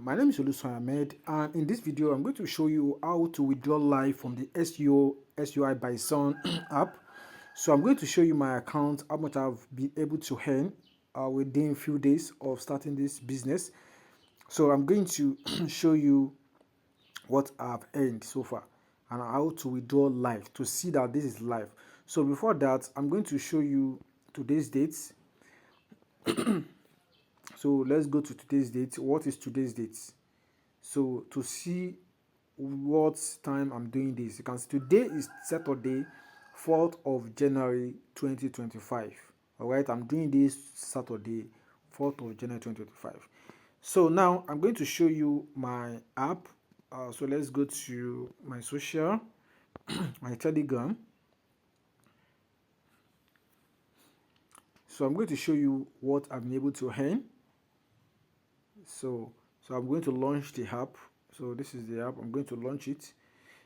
My name is Ahmed, and in this video I'm going to show you how to withdraw live from the SUI Bison app. So I'm going to show you my account, how much I've been able to earn within a few days of starting this business. So I'm going to show you what I've earned so far and how to withdraw live to see that this is live. So before that, I'm going to show you today's dates. So let's go to today's date. What is today's date? So to see what time I'm doing this, you can see today is Saturday, 4th of January 2025. All right, I'm doing this Saturday, 4th of January 2025. So now I'm going to show you my app. So let's go to my social, my Telegram. So I'm going to show you what I've been able to earn. So I'm going to launch the app. So this is the app. I'm going to launch it.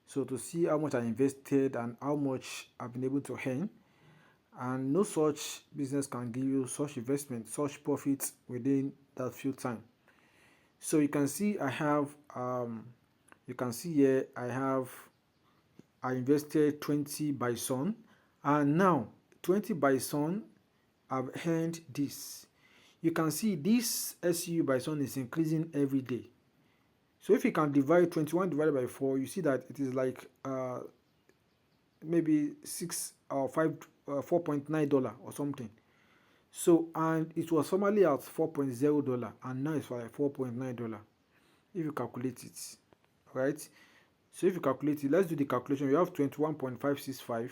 So to see how much I invested and how much I've been able to earn. And no such business can give you such investment, such profits within that few time. So you can see I have you can see here I invested 20 Bison, and now 20 Bison I've earned this. You can see this SUI Bison is increasing every day. So if you can divide 21 divided by 4, you see that it is like maybe 6 or 5 $4.9 or something. So and it was formerly at $4.0 and now it's like $4.9 if you calculate it, right? So if you calculate it, let's do the calculation. We have 21.565,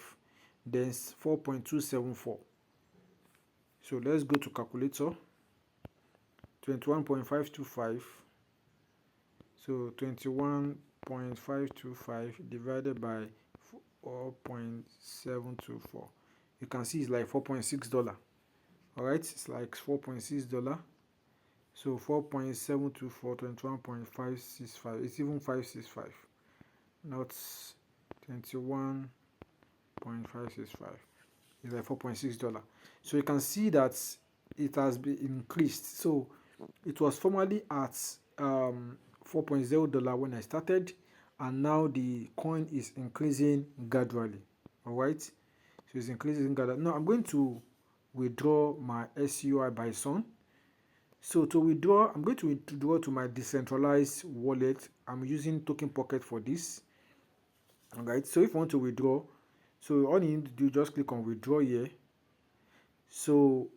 then 4.274. So let's go to calculator. 21.525. So 21.525 divided by 4.724. You can see it's like $4.6. All right, it's like $4.6. So 4.724, 21.565. It's even 565, not 21.565. It's like $4.6. So you can see that it has been increased. So it was formerly at $4.0 when I started, and now the coin is increasing gradually. All right, so it's increasing gradually. Now I'm going to withdraw my SUI Bison. So to withdraw, I'm going to withdraw to my decentralized wallet. I'm using Token Pocket for this. All right, so if you want to withdraw, so all you need to do, just click on withdraw here. So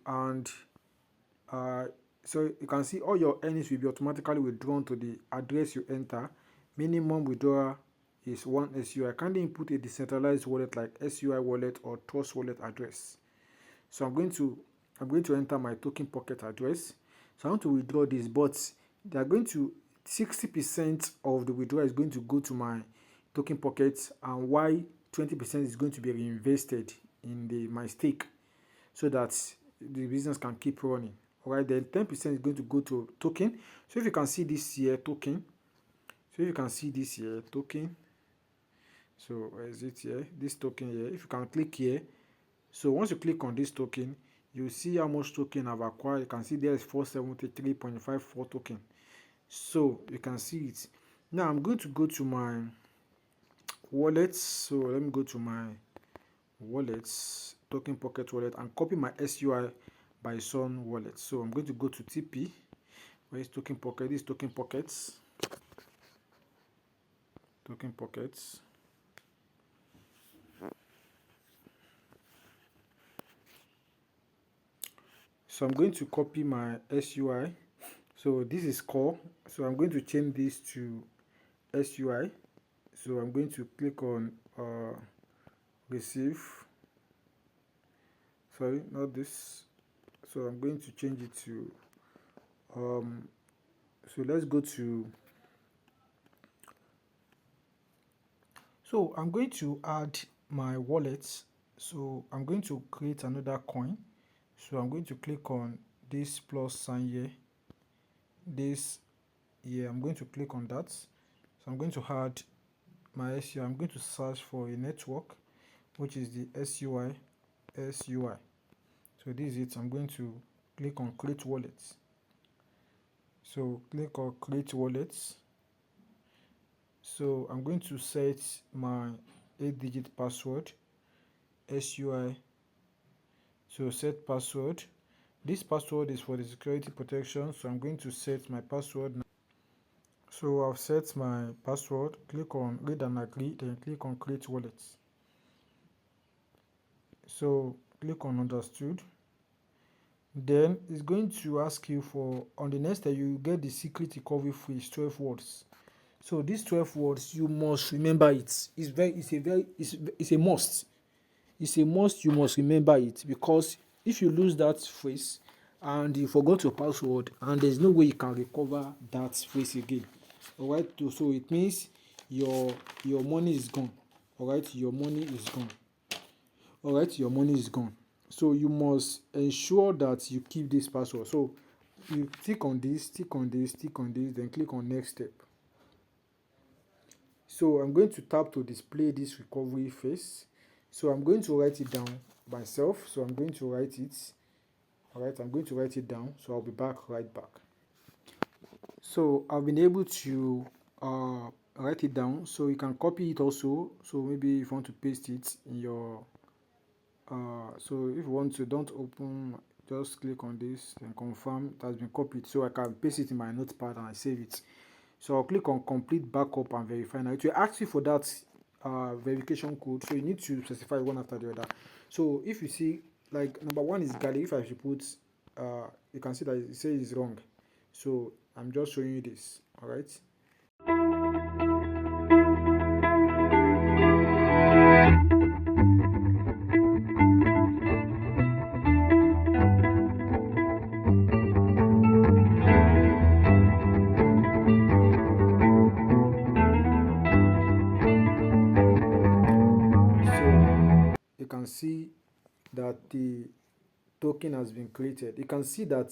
so you can see all your earnings will be automatically withdrawn to the address you enter. Minimum withdrawal is 1 SUI. Kindly input a decentralized wallet like SUI wallet or Trust wallet address. So I'm going to enter my Token Pocket address. So I want to withdraw this, but they are going to 60% of the withdrawal is going to go to my Token Pocket, and why 20% is going to be reinvested in my stake, so that the business can keep running. All right, then 10% is going to go to token. So if you can see this here, token. So if you can see this here, token. So where is it here? This token here. If you can click here. So once you click on this token, you see how much token I've acquired. You can see there is 473.54 token. So you can see it. Now I'm going to go to my wallets. So let me go to my wallets, Token Pocket wallet, and copy my SUI Bison wallet. So I'm going to go to TP. Where is Token Pocket? This Token Pockets. Token Pockets. So I'm going to copy my SUI. So this is core. So I'm going to change this to SUI. So I'm going to click on receive. Sorry, not this. So I'm going to change it to so let's go to, so I'm going to add my wallet. So I'm going to create another coin. So I'm going to click on this plus sign here, this here. I'm going to click on that. So I'm going to add my SUI. I'm going to search for a network, which is the SUI. So this is it. I'm going to click on create wallet. So click on create wallets. So I'm going to set my 8-digit password, SUI. So set password. This password is for the security protection, so I'm going to set my password now. So I've set my password. Click on read and agree, then click on create wallet. So click on understood. Then it's going to ask you for, on the next step, you get the secret recovery phrase, 12 words. So these 12 words, you must remember it. It's a must. It's a must, you must remember it, because if you lose that phrase and you forgot your password, and there's no way you can recover that phrase again. Alright, so it means your money is gone. Alright, your money is gone. Alright, your money is gone. So you must ensure that you keep this password. So you tick on this, tick on this, tick on this, then click on next step. So I'm going to tap to display this recovery phase. So I'm going to write it down myself. So I'm going to write it. Alright, I'm going to write it down. So I'll be right back. So I've been able to write it down. So you can copy it also. So maybe if you want to paste it in your so if you want to, don't open, just click on this and confirm it has been copied, so I can paste it in my notepad and I save it. So I'll click on complete backup and verify. Now it will ask you for that verification code, so you need to specify one after the other. So if you see, like number one is garlic, if I should put you can see that it says it's wrong, so I'm just showing you this. All right. So you can see that the token has been created. You can see that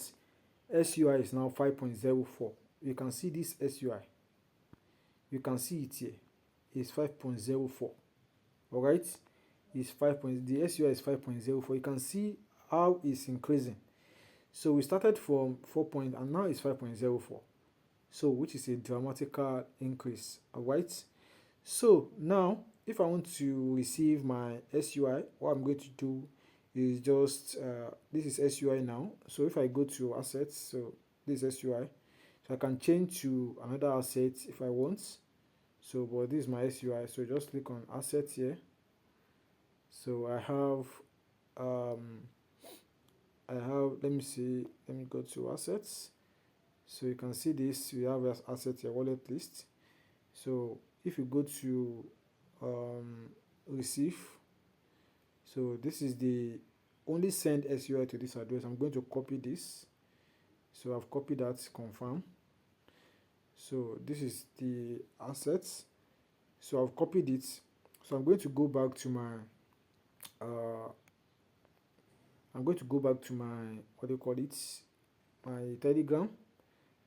SUI is now 5.04. You can see this SUI. You can see it here. It's 5.04. Alright? It's 5. The SUI is 5.04. You can see how it's increasing. So we started from 4 point and now it's 5.04. So which is a dramatical increase. Alright? So now if I want to receive my SUI, what I'm going to do is just this is SUI now. So if I go to assets, so this is SUI, so I can change to another asset if I want. So but this is my SUI, so just click on assets here. So I have let me see, let me go to assets. So you can see this, we have as asset here, wallet list. So if you go to receive, so this is the only send SUI to this address. I'm going to copy this. So I've copied that, confirm. So this is the assets. So I've copied it. So I'm going to go back to my what do you call it, my Telegram.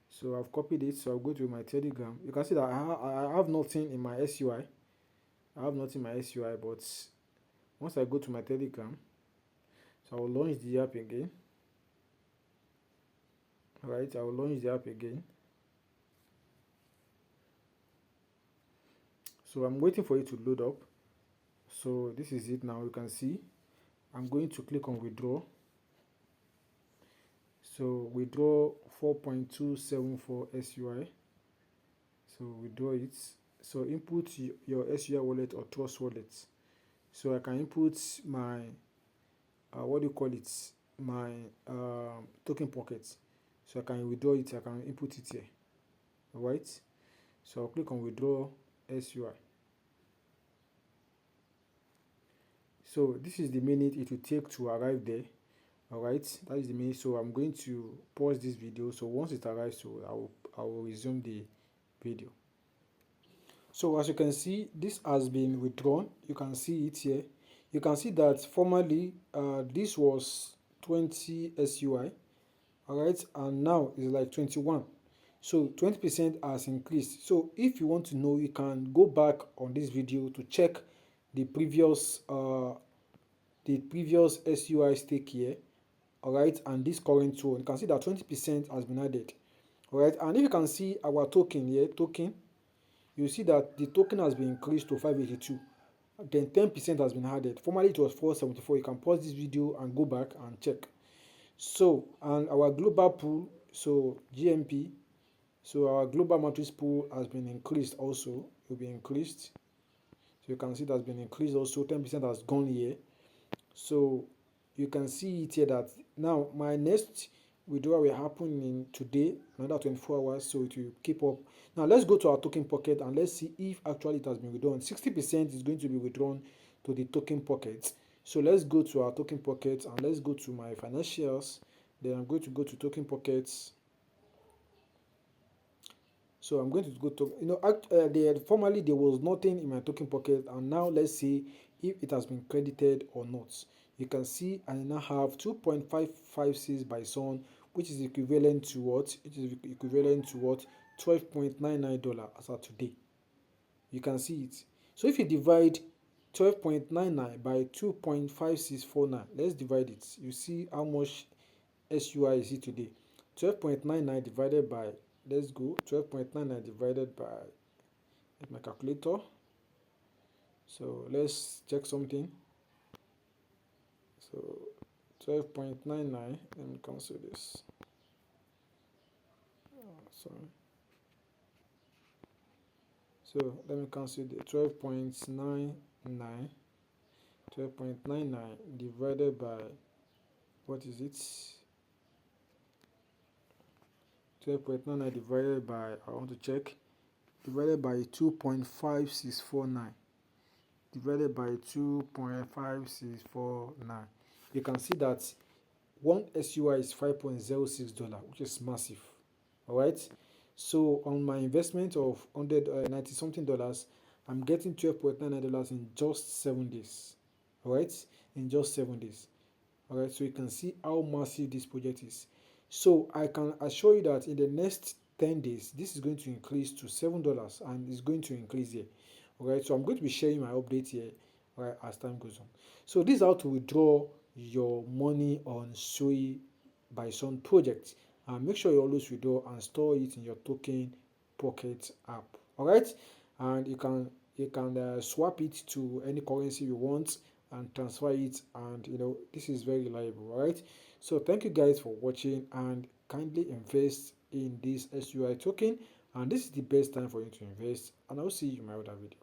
So I've copied it. So I'll go to my Telegram. You can see that I have nothing in my SUI. I have nothing in my SUI, but once I go to my Telegram, so I will launch the app again. Alright, I will launch the app again. So I'm waiting for it to load up. So this is it now. You can see I'm going to click on withdraw. So withdraw 4.274 SUI. So withdraw it. So input your SUI wallet or Trust wallet. So I can input my what do you call it, my token pocket. So I can withdraw it, I can input it here. Alright, so I'll click on withdraw SUI. So this is the minute it will take to arrive there. Alright, that is the minute. So I'm going to pause this video. So once it arrives, so I will resume the video. So as you can see, this has been withdrawn. You can see it here. You can see that formerly this was 20 SUI, alright, and now it's like 21. So 20% has increased. So if you want to know, you can go back on this video to check the previous SUI stake here, alright, and this current one. You can see that 20% has been added. All right, and if you can see our token here, you see that the token has been increased to 582. Then 10% has been added. Formerly it was 474. You can pause this video and go back and check. So, and our global pool, so GMP, so our global matrix pool has been increased also. It will be increased. So you can see it has been increased also. 10% has gone here. So you can see it here that now my next withdrawal will happen in today, another 24 hours, so it will keep up. Now let's go to our token pocket and let's see if actually it has been withdrawn. 60% is going to be withdrawn to the token pocket. So let's go to our token pocket and let's go to my financials. Then I'm going to go to token pockets. So I'm going to go to, formerly there was nothing in my token pocket, and now let's see if it has been credited or not. You can see I now have 2.556 Bison, which is equivalent to what? It is equivalent to what? $12.99 as of today. You can see it. So if you divide 12.99 by 2.5649, let's divide it. You see how much SUI is it today? 12.99 divided by, let's go, 12.99 divided by my calculator. So let's check something. So 12.99, let me cancel this. Sorry. So let me cancel the 12.99. 12.99 divided by, what is it? 12.99 divided by, I want to check, divided by 2.5649. Divided by 2.5649. You can see that one SUI is $5.06, which is massive. All right. So on my investment of $190 something, I'm getting $12.99 in just 7 days. All right, in just 7 days. All right. So you can see how massive this project is. So I can assure you that in the next 10 days, this is going to increase to $7 and it's going to increase here. All right. So I'm going to be sharing my update here, all right, as time goes on. So this is how to withdraw your money on SUI Bison project. And make sure you always withdraw and store it in your token pocket app. All right, and you can swap it to any currency you want and transfer it, and this is very reliable. All right, so thank you guys for watching and kindly invest in this SUI token, and this is the best time for you to invest, and I'll see you in my other video.